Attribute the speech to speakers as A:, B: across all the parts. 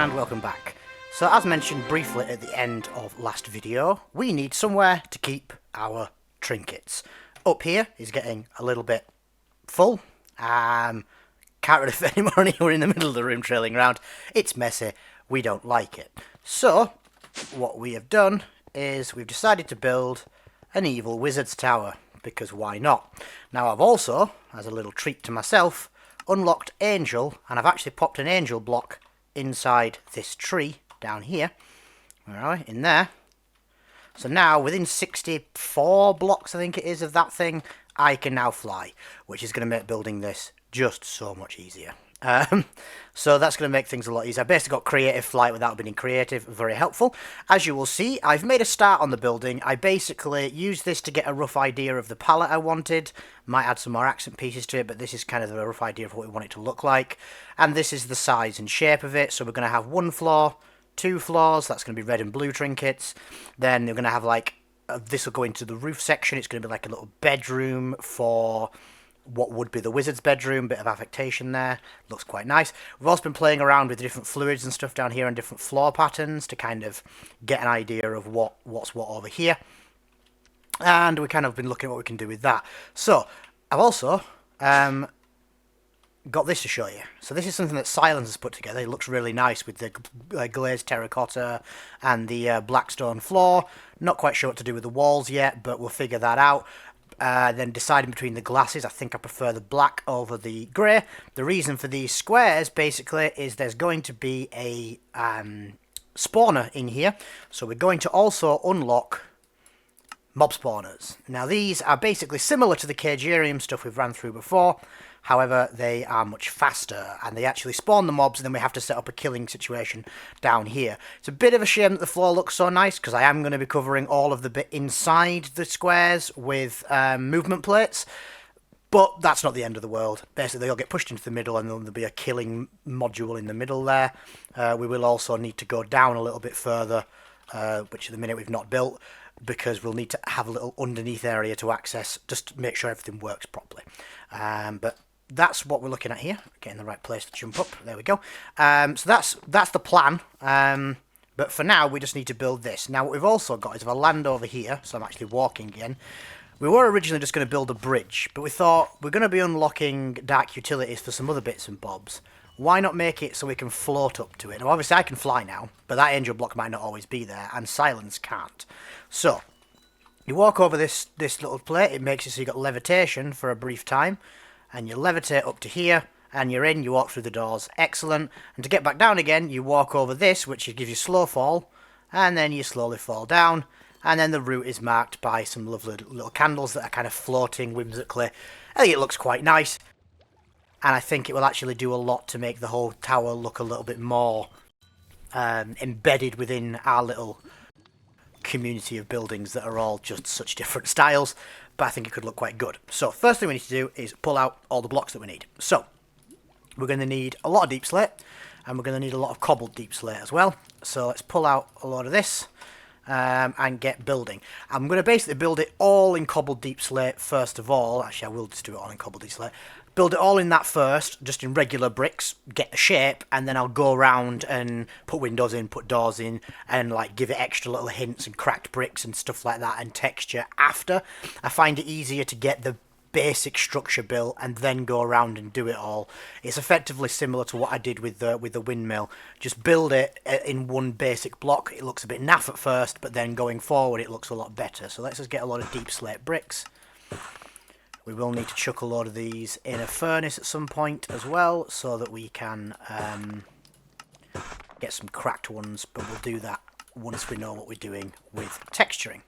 A: and welcome back. So as mentioned briefly at the end of last video, we need somewhere to keep our trinkets. Up here is getting a little bit full. Can't really fit any more anywhere in the middle of the room trailing around. It's messy, we don't like it. So what we have done is we've decided to build an evil wizard's tower, because why not? Now I've also, as a little treat to myself, unlocked Angel, and I've actually popped an angel block inside this tree down here. Alright, in there. So now, within 64 blocks, I think it is, of that thing, I can now fly, which is going to make building this just so much easier. So that's going to make things a lot easier. I basically got creative flight without being creative, very helpful. As you will see, I've made a start on the building. I basically used this to get a rough idea of the palette I wanted. Might add some more accent pieces to it, but this is kind of a rough idea of what we want it to look like. And this is the size and shape of it. So we're going to have one floor, two floors. That's going to be red and blue trinkets. Then we're going to have like, this will go into the roof section. It's going to be like a little bedroom for what would be the wizard's bedroom, bit of affectation there, looks quite nice. We've also been playing around with different fluids and stuff down here and different floor patterns to kind of get an idea of what's what over here. And we kind of been looking at what we can do with that. So, I've also got this to show you. So this is something that Silence has put together. It looks really nice with the glazed terracotta and the black stone floor. Not quite sure what to do with the walls yet, but we'll figure that out. Then deciding between the glasses, I think I prefer the black over the grey. The reason for these squares, basically, is there's going to be a spawner in here. So we're going to also unlock mob spawners. Now these are basically similar to the Cagerium stuff we've ran through before. However, they are much faster, and they actually spawn the mobs, and then we have to set up a killing situation down here. It's a bit of a shame that the floor looks so nice, because I am going to be covering all of the bit inside the squares with movement plates, but that's not the end of the world. Basically, they'll get pushed into the middle, and there'll be a killing module in the middle there. We will also need to go down a little bit further, which at the minute we've not built, because we'll need to have a little underneath area to access, just to make sure everything works properly. But that's what we're looking at here. Getting the right place to jump up. There we go. So that's the plan. But for now, we just need to build this. Now, what we've also got is if I land over here, so I'm actually walking again. We were originally just going to build a bridge, but we thought we're going to be unlocking dark utilities for some other bits and bobs. Why not make it so we can float up to it? Now, obviously, I can fly now, but that angel block might not always be there, and Silence can't. So, you walk over this little plate. It makes it so you got levitation for a brief time. And you levitate up to here, and you're in, you walk through the doors, excellent. And to get back down again, you walk over this, which gives you slow fall, and then you slowly fall down, and then the route is marked by some lovely little candles that are kind of floating whimsically. I think it looks quite nice, and I think it will actually do a lot to make the whole tower look a little bit more embedded within our little community of buildings that are all just such different styles, but I think it could look quite good. So first thing we need to do is pull out all the blocks that we need. So we're going to need a lot of deep slate, and we're going to need a lot of cobbled deep slate as well. So let's pull out a lot of this and get building. I'm going to basically build it all in cobbled deep slate first of all. Actually, I will just do it all in cobbled deep slate. Build it all in that first, just in regular bricks, get the shape, and then I'll go around and put windows in, put doors in, and like give it extra little hints and cracked bricks and stuff like that and texture after. I find it easier to get the basic structure built and then go around and do it all. It's effectively similar to what I did with the windmill. Just build it in one basic block. It looks a bit naff at first, but then going forward it looks a lot better. So let's just get a lot of deep slate bricks. We will need to chuck a load of these in a furnace at some point as well, so that we can get some cracked ones, but we'll do that once we know what we're doing with texturing.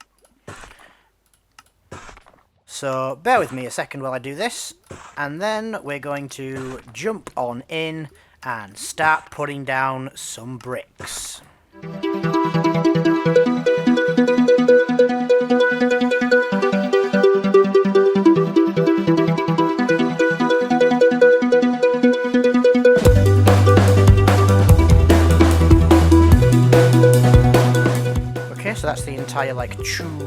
A: So bear with me a second while I do this, and then we're going to jump on in and start putting down some bricks. So that's the entire like tube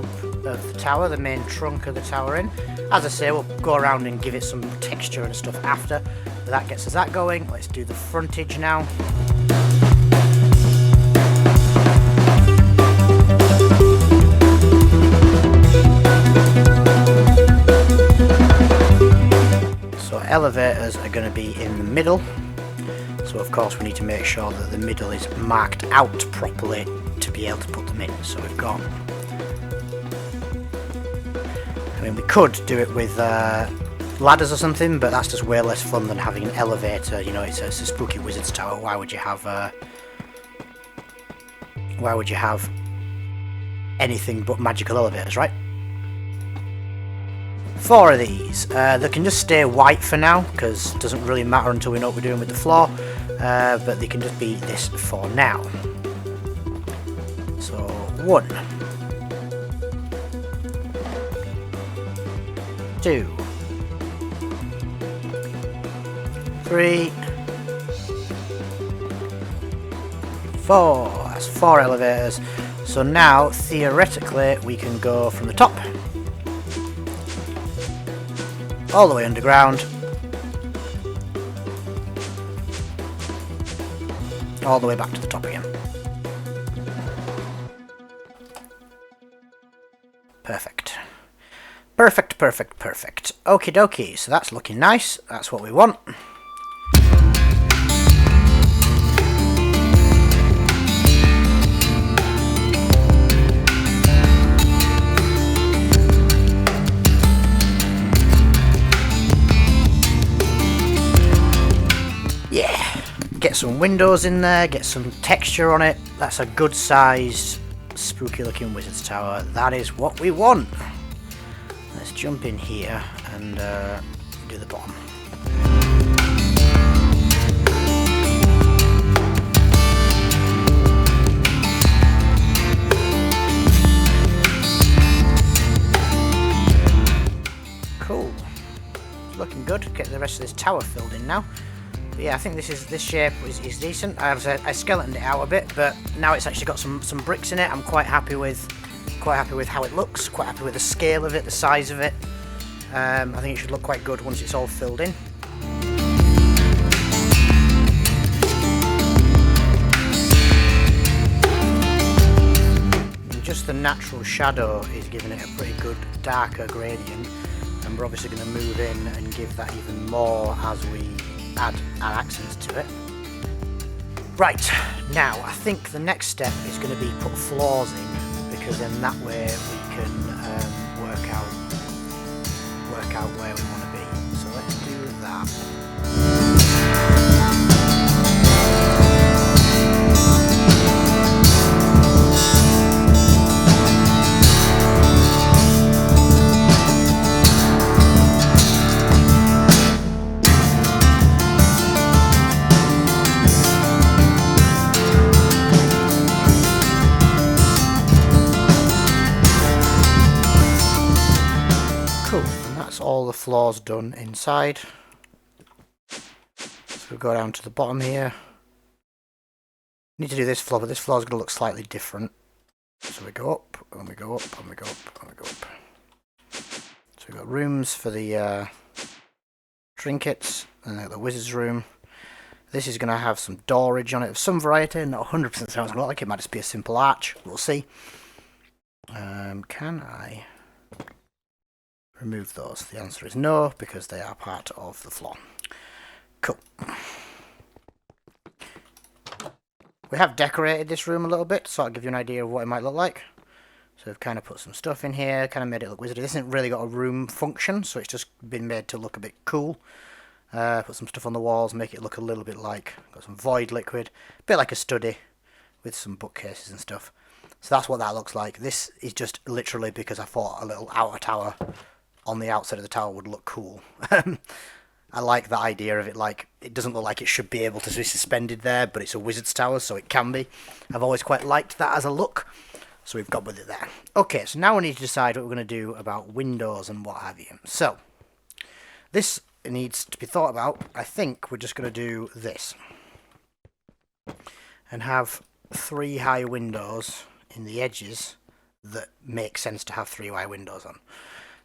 A: of the tower, the main trunk of the tower in. As I say, we'll go around and give it some texture and stuff after. That gets us that going. Let's do the frontage now. elevators are going to be in the middle. So of course we need to make sure that the middle is marked out properly to be able to put them in. So we've got... I mean, we could do it with ladders or something, but that's just way less fun than having an elevator. You know, it's a spooky wizard's tower. Why would you have anything but magical elevators, right? 4 of these. They can just stay white for now, because it doesn't really matter until we know what we're doing with the floor. But they can just be this for now. So 1, 2, 3, 4. That's 4 elevators. So now, theoretically, we can go from the top all the way underground, all the way back to the top again. Perfect. Perfect, perfect, perfect. Okie dokie, so that's looking nice. That's what we want. Yeah, get some windows in there, get some texture on it. That's a good sized, spooky looking wizard's tower. That is what we want. Let's jump in here and do the bottom. Cool. It's looking good. Get the rest of this tower filled in now. But yeah, I think this shape is decent. I skeletoned it out a bit, but now it's actually got some bricks in it. I'm quite happy with how it looks. Quite happy with the scale of it, the size of it. I think it should look quite good once it's all filled in. And just the natural shadow is giving it a pretty good darker gradient, and we're obviously going to move in and give that even more as we add accents to it. Right, now I think the next step is going to be put floors in, because then that way we can work out where we want to be. So let's do that. All the floors done inside. So we go down to the bottom here. Need to do this floor, but this floor is going to look slightly different. So we go up, and we go up, and we go up, and we go up. So we've got rooms for the trinkets, and then the wizard's room. This is going to have some doorage on it of some variety, not 100% sounds going to look like it. Might just be a simple arch. We'll see. Can I remove those? The answer is no, because they are part of the floor. Cool. We have decorated this room a little bit, so I'll give you an idea of what it might look like. So we've kind of put some stuff in here, kind of made it look wizardy. This hasn't really got a room function, so it's just been made to look a bit cool. Put some stuff on the walls, make it look a little bit like, got some void liquid, a bit like a study with some bookcases and stuff. So that's what that looks like. This is just literally because I thought a little outer tower on the outside of the tower would look cool. I like the idea of it, like, it doesn't look like it should be able to be suspended there, but it's a wizard's tower, so it can be. I've always quite liked that as a look, so we've gone with it there. Okay, so now we need to decide what we're going to do about windows and what have you. So, this needs to be thought about. I think we're just going to do this. And have 3 high windows in the edges that make sense to have 3 high windows on.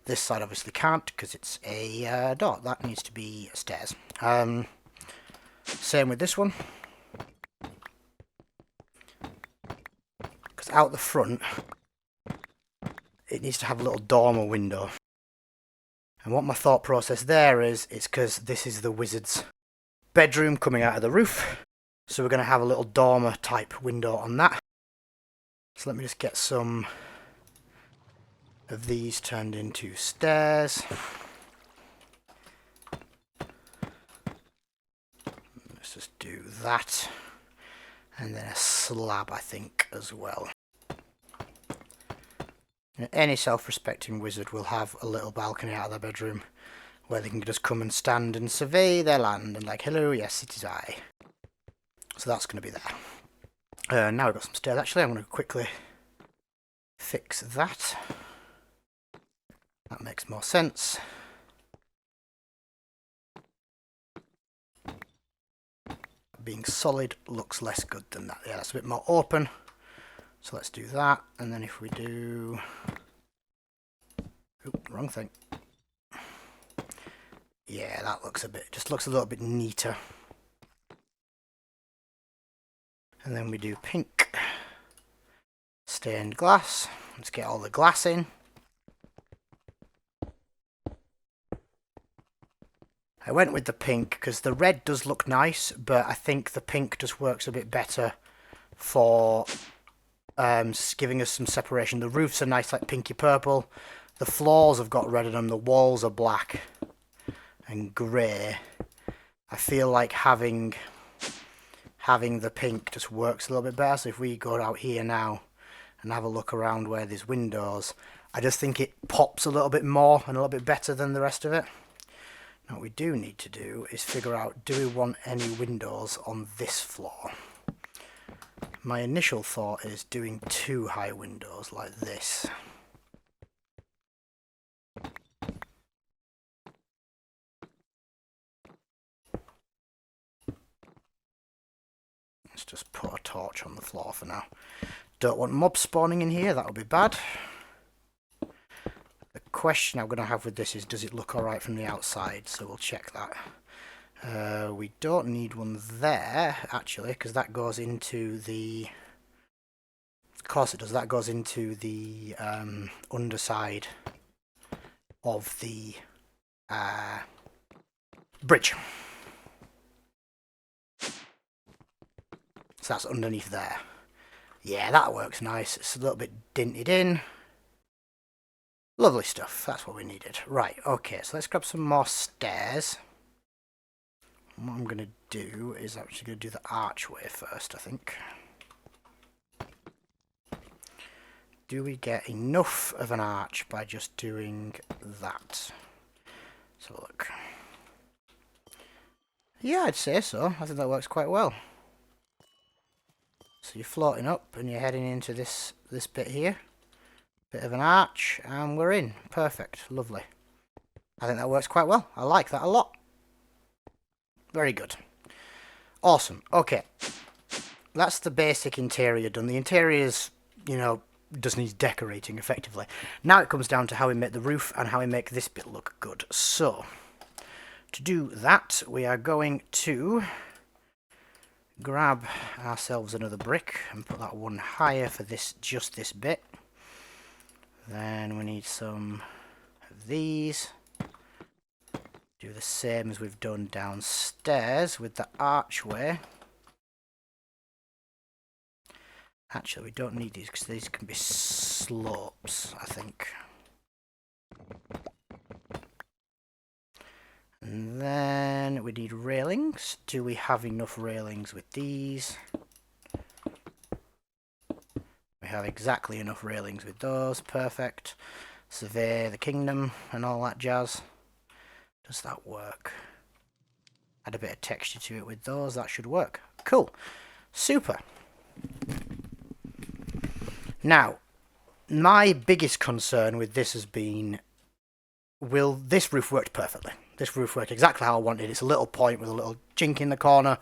A: This side obviously can't, because it's a door. That needs to be stairs. Same with this one. Because out the front, it needs to have a little dormer window. And what my thought process there is, it's because this is the wizard's bedroom coming out of the roof. So we're going to have a little dormer type window on that. So let me just get some of these turned into stairs. Let's just do that. And then a slab, I think, as well. Any self-respecting wizard will have a little balcony out of their bedroom where they can just come and stand and survey their land and like, hello, yes, it is I. So that's going to be there. Now we've got some stairs. Actually, I'm going to quickly fix that. That makes more sense. Being solid looks less good than that. Yeah, that's a bit more open. So let's do that. And then if we do... Oop, wrong thing. Yeah, that looks just looks a little bit neater. And then we do pink stained glass. Let's get all the glass in. I went with the pink because the red does look nice, but I think the pink just works a bit better for giving us some separation. The roofs are nice, like pinky purple. The floors have got red in them. The walls are black and grey. I feel like having the pink just works a little bit better. So if we go out here now and have a look around where there's windows, I just think it pops a little bit more and a little bit better than the rest of it. Now what we do need to do is figure out, do we want any windows on this floor? My initial thought is doing 2 high windows like this. Let's just put a torch on the floor for now. Don't want mobs spawning in here, that would be bad. The question I'm going to have with this is, does it look alright from the outside? So we'll check that. We don't need one there, actually, because that goes into the... Of course it does, that goes into the underside of the bridge. So that's underneath there. Yeah, that works nice. It's a little bit dinted in. Lovely stuff. That's what we needed. Right, okay, so let's grab some more stairs. What I'm going to do is actually going to do the archway first, I think. Do we get enough of an arch by just doing that? So look. Yeah, I'd say so. I think that works quite well. So you're floating up and you're heading into this bit here. Bit of an arch, and we're in. Perfect. Lovely. I think that works quite well. I like that a lot. Very good. Awesome. Okay. That's the basic interior done. The interior's, you know, does need decorating effectively. Now it comes down to how we make the roof and how we make this bit look good. So, to do that, we are going to grab ourselves another brick and put that one higher for just this bit. Then we need some of these. Do the same as we've done downstairs with the archway. Actually, we don't need these because these can be slopes, I think. And then we need railings. Do we have enough railings with these? We have exactly enough railings with those. Perfect. Survey the kingdom and all that jazz. Does that work? Add a bit of texture to it with those. That should work. Cool. Super. Now, my biggest concern with this has been, this roof worked perfectly. This roof worked exactly how I wanted. It's a little point with a little chink in the corner.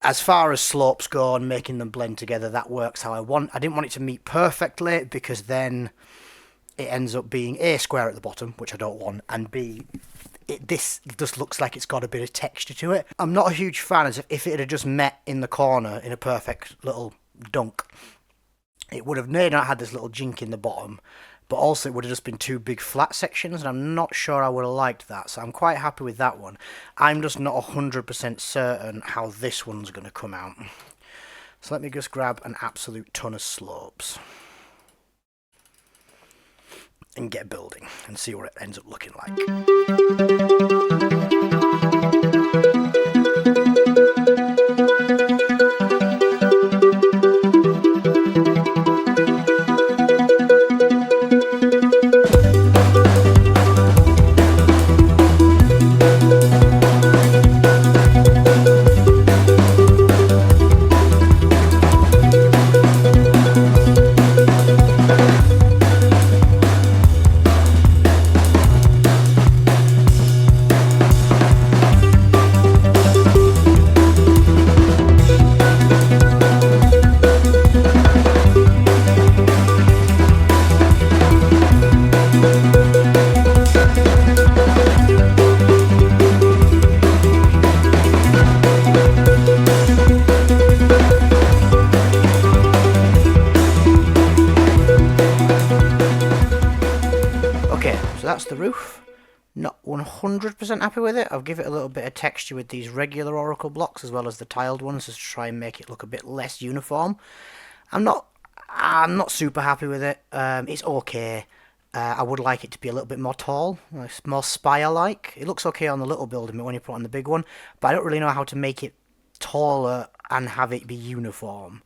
A: As far as slopes go and making them blend together, that works how I want. I didn't want it to meet perfectly because then it ends up being A, square at the bottom, which I don't want, and B, this just looks like it's got a bit of texture to it. I'm not a huge fan as if it had just met in the corner in a perfect little dunk. It would have not had this little jink in the bottom, but also it would have just been two big flat sections, and I'm not sure I would have liked that, so I'm quite happy with that one. I'm just not 100% certain how this one's going to come out. So let me just grab an absolute ton of slopes and get building and see what it ends up looking like. So that's the roof. Not 100% happy with it. I'll give it a little bit of texture with these regular oracle blocks as well as the tiled ones, just to try and make it look a bit less uniform. I'm not super happy with it. It's okay. I would like it to be a little bit more tall, more spire-like. It looks okay on the little building when you put on the big one, but I don't really know how to make it taller and have it be uniform.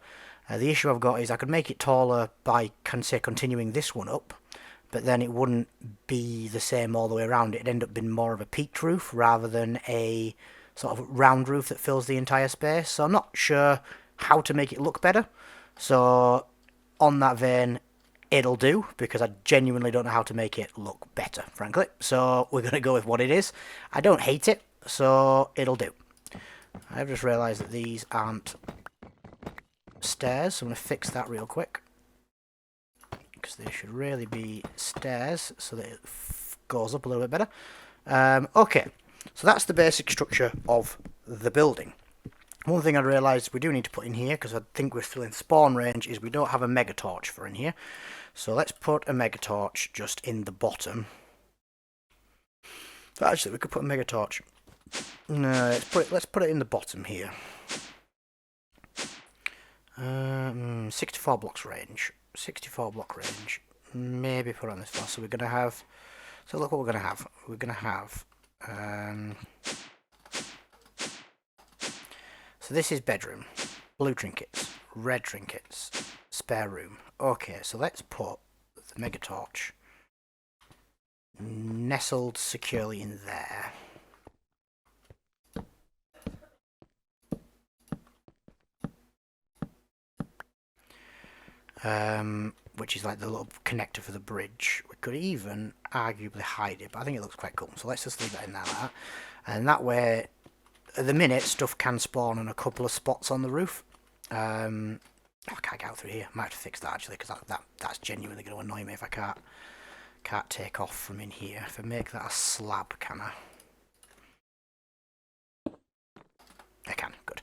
A: The issue I've got is I could make it taller by, continuing this one up, but then it wouldn't be the same all the way around. It'd end up being more of a peaked roof rather than a sort of round roof that fills the entire space. So I'm not sure how to make it look better. So on that vein, it'll do, because I genuinely don't know how to make it look better, frankly. So we're going to go with what it is. I don't hate it, so it'll do. I've just realised that these aren't stairs, so I'm going to fix that real quick, because they should really be stairs so that it goes up a little bit better. Okay, so that's the basic structure of the building. One thing I realised we do need to put in here, because I think we're still in spawn range, is we don't have a mega torch for in here. So let's put a mega torch just in the bottom. Actually, we could put a mega torch. No, let's put it in the bottom here. 64 blocks range. 64 block range. Maybe put it on this floor. So we're going to have... So look what we're going to have. We're going to have... So this is bedroom. Blue trinkets. Red trinkets. Spare room. Okay, so let's put the mega torch nestled securely in there. Which is like the little connector for the bridge. We could even arguably hide it, but I think it looks quite cool. So let's just leave that in there like that. And that way, at the minute, stuff can spawn in a couple of spots on the roof. I can't get out through here. I might have to fix that actually, because that's genuinely going to annoy me if I can't take off from in here. If I make that a slab, can I? I can, good.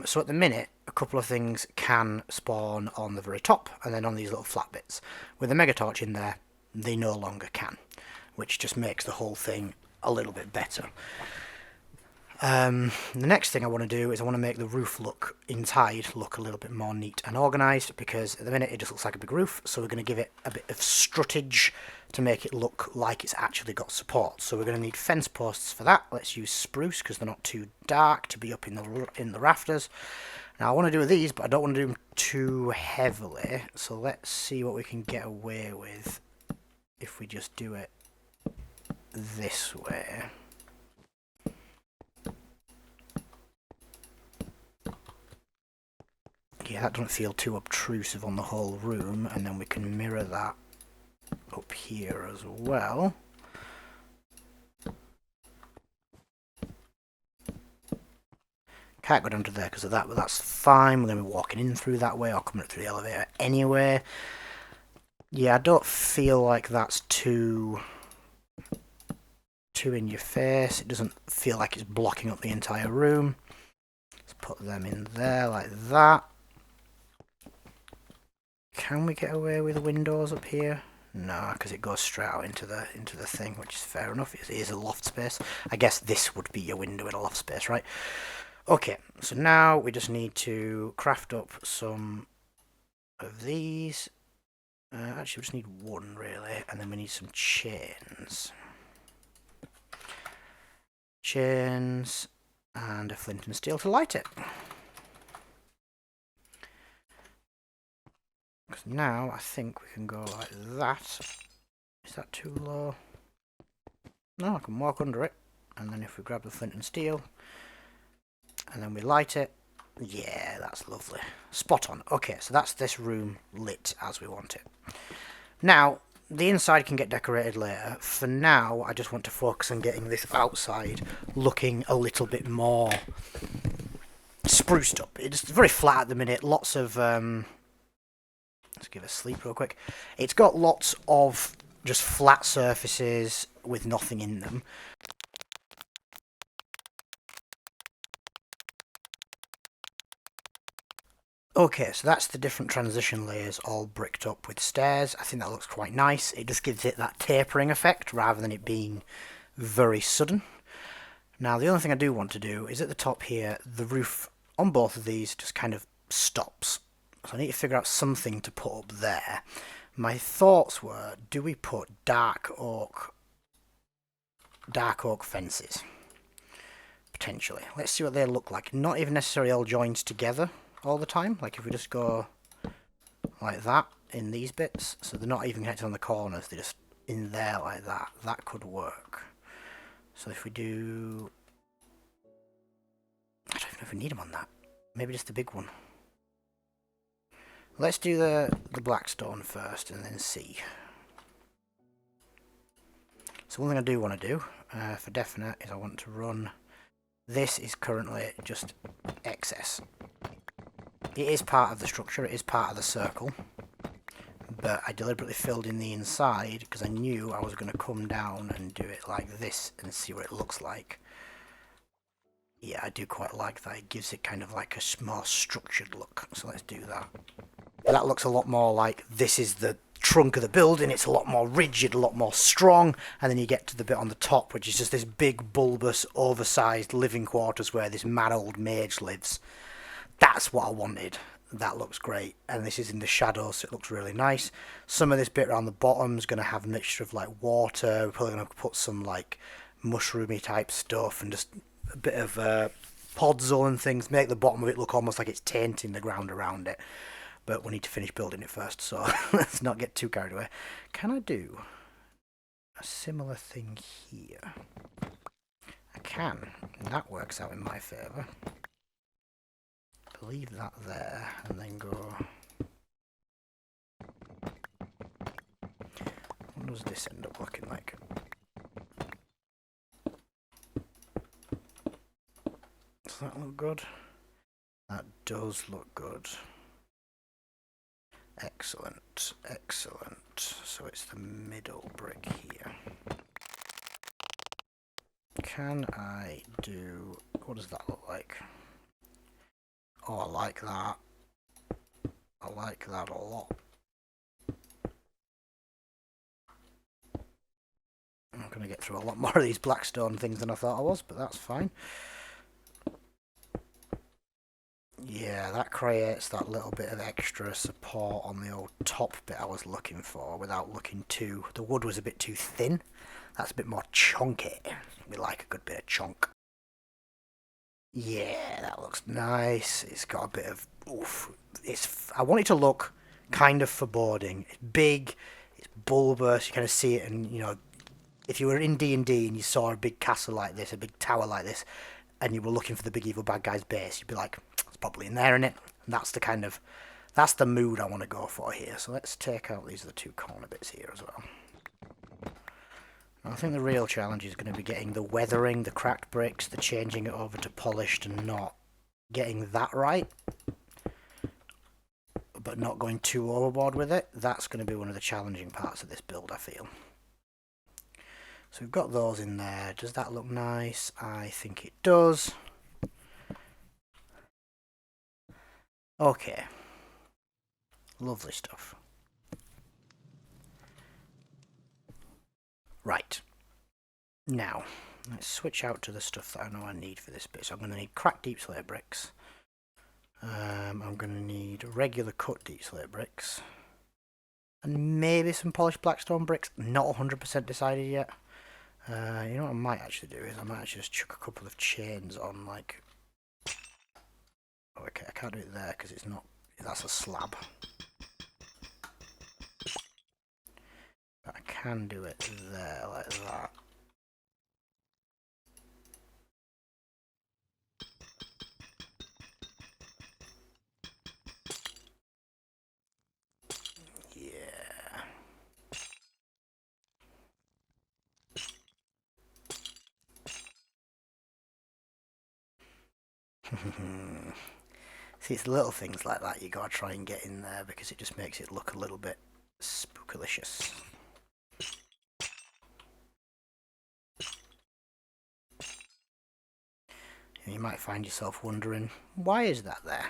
A: So at the minute, a couple of things can spawn on the very top, and then on these little flat bits. With the mega torch in there, they no longer can, which just makes the whole thing a little bit better. The next thing I want to do is I want to make the roof look inside look a little bit more neat and organised, because at the minute it just looks like a big roof, so we're going to give it a bit of struttage to make it look like it's actually got support. So we're going to need fence posts for that. Let's use spruce because they're not too dark to be up in the rafters. Now I want to do these, but I don't want to do them too heavily, so let's see what we can get away with if we just do it this way. Yeah, that doesn't feel too obtrusive on the whole room, and then we can mirror that up here as well. Can't go down to there because of that, but that's fine. We're going to be walking in through that way or coming up through the elevator anyway. Yeah, I don't feel like that's too in your face. It doesn't feel like it's blocking up the entire room. Let's put them in there like that. Can we get away with windows up here? No, because it goes straight out into the thing, which is fair enough. It is a loft space. I guess this would be your window in a loft space, right? Okay, so now we just need to craft up some of these. Actually, we just need one, really, and then we need some chains. Chains and a flint and steel to light it. Because now I think we can go like that. Is that too low? No, I can walk under it. And then if we grab the flint and steel, and then we light it, yeah, that's lovely. Spot on. Okay, so that's this room lit as we want it. Now, the inside can get decorated later. For now, I just want to focus on getting this outside looking a little bit more spruced up. It's very flat at the minute. Lots of... let's give it a sleep real quick. It's got lots of just flat surfaces with nothing in them. Okay, so that's the different transition layers all bricked up with stairs. I think that looks quite nice. It just gives it that tapering effect rather than it being very sudden. Now, the only thing I do want to do is at the top here, the roof on both of these just kind of stops. So I need to figure out something to put up there. My thoughts were, do we put dark oak fences? Potentially. Let's see what they look like. Not even necessarily all joined together all the time. Like if we just go like that in these bits, so they're not even connected on the corners, they're just in there like that. That could work. So if we do... I don't even know if we need them on that. Maybe just the big one. Let's do the black stone first and then see. So one thing I do want to do, for definite, is I want to run... This is currently just excess. It is part of the structure, it is part of the circle, but I deliberately filled in the inside because I knew I was going to come down and do it like this and see what it looks like. Yeah, I do quite like that. It gives it kind of like a more structured look, so let's do that. That looks a lot more like this is the trunk of the building. It's a lot more rigid, a lot more strong, and then you get to the bit on the top, which is just this big, bulbous, oversized living quarters where this mad old mage lives. That's what I wanted. That looks great, and this is in the shadows, so it looks really nice. Some of this bit around the bottom is going to have a mixture of like water. We're probably going to put some like mushroomy type stuff and just a bit of podzol and things, make the bottom of it look almost like it's tainting the ground around it. But we need to finish building it first, so let's not get too carried away. Can I do a similar thing here? I can, and that works out in my favour. Leave that there, and then go... What does this end up looking like? Does that look good? That does look good. Excellent, excellent. So it's the middle brick here. Can I do... What does that look like? Oh, I like that. I like that a lot. I'm going to get through a lot more of these blackstone things than I thought I was, but that's fine. Yeah, that creates that little bit of extra support on the old top bit I was looking for without looking too... The wood was a bit too thin. That's a bit more chunky. We like a good bit of chunk. Yeah, that looks nice. It's got a bit of... Oof. I want it to look kind of foreboding. It's big, it's bulbous, you kind of see it, and, you know, if you were in D&D and you saw a big castle like this, a big tower like this, and you were looking for the big evil bad guy's base, you'd be like, it's probably in there, innit? And that's the kind of... That's the mood I want to go for here. So let's take out... These are the two corner bits here as well. I think the real challenge is going to be getting the weathering, the cracked bricks, the changing it over to polished and not getting that right, but not going too overboard with it. That's going to be one of the challenging parts of this build, I feel. So we've got those in there. Does that look nice? I think it does. Okay. Lovely stuff. Right. Now, let's switch out to the stuff that I know I need for this bit. So I'm going to need cracked deep slate bricks. I'm going to need regular cut deep slate bricks. And maybe some polished blackstone bricks. Not 100% decided yet. You know what I might actually do is I might actually just chuck a couple of chains on, like... Oh, okay, I can't do it there because it's not... That's a slab. But I can do it there, like that. Yeah. See, it's little things like that you gotta try and get in there because it just makes it look a little bit spookalicious. And you might find yourself wondering, why is that there?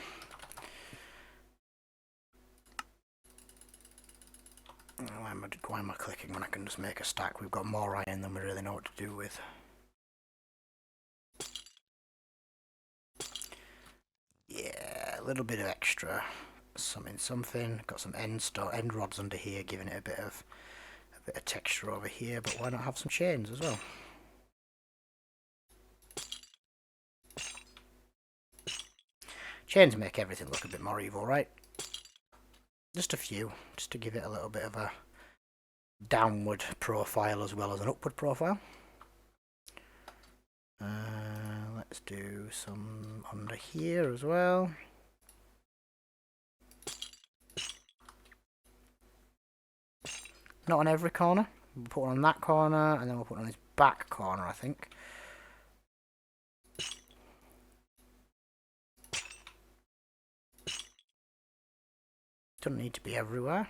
A: Why am I clicking when I can just make a stack? We've got more iron than we really know what to do with. Yeah, a little bit of extra something. Got some end rods under here, giving it a bit of texture over here. But why not have some chains as well? Chains make everything look a bit more evil, right? Just a few, just to give it a little bit of a downward profile as well as an upward profile. Let's do some under here as well. Not on every corner. We'll put one on that corner, and then we'll put one on this back corner, I think. Doesn't need to be everywhere.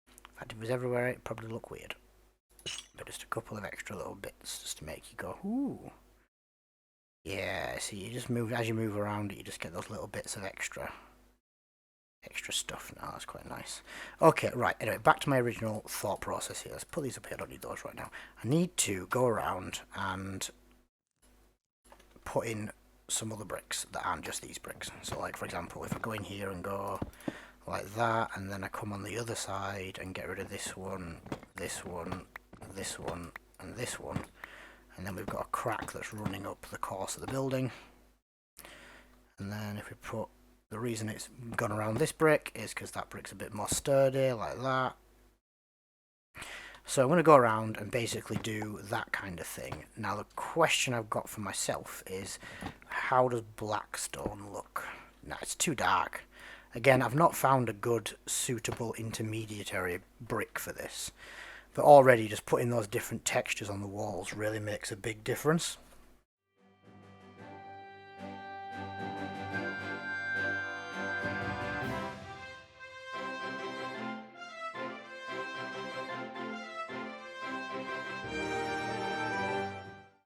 A: In fact, if it was everywhere, it'd probably look weird. But just a couple of extra little bits just to make you go, ooh. Yeah, see, you just move, as you move around it, you just get those little bits of extra stuff now. That's quite nice. Okay, right, anyway, back to my original thought process here. Let's put these up here. I don't need those right now. I need to go around and put in some other bricks that aren't just these bricks. So, like, for example, if I go in here and go like that, and then I come on the other side and get rid of this one, this one, this one, and this one, and then we've got a crack that's running up the course of the building. And then if we put, the reason it's gone around this brick is because that brick's a bit more sturdy, like that. So I'm going to go around and basically do that kind of thing. Now the question I've got for myself is, how does blackstone look? Now it's too dark. Again, I've not found a good, suitable intermediary brick for this. But already just putting those different textures on the walls really makes a big difference.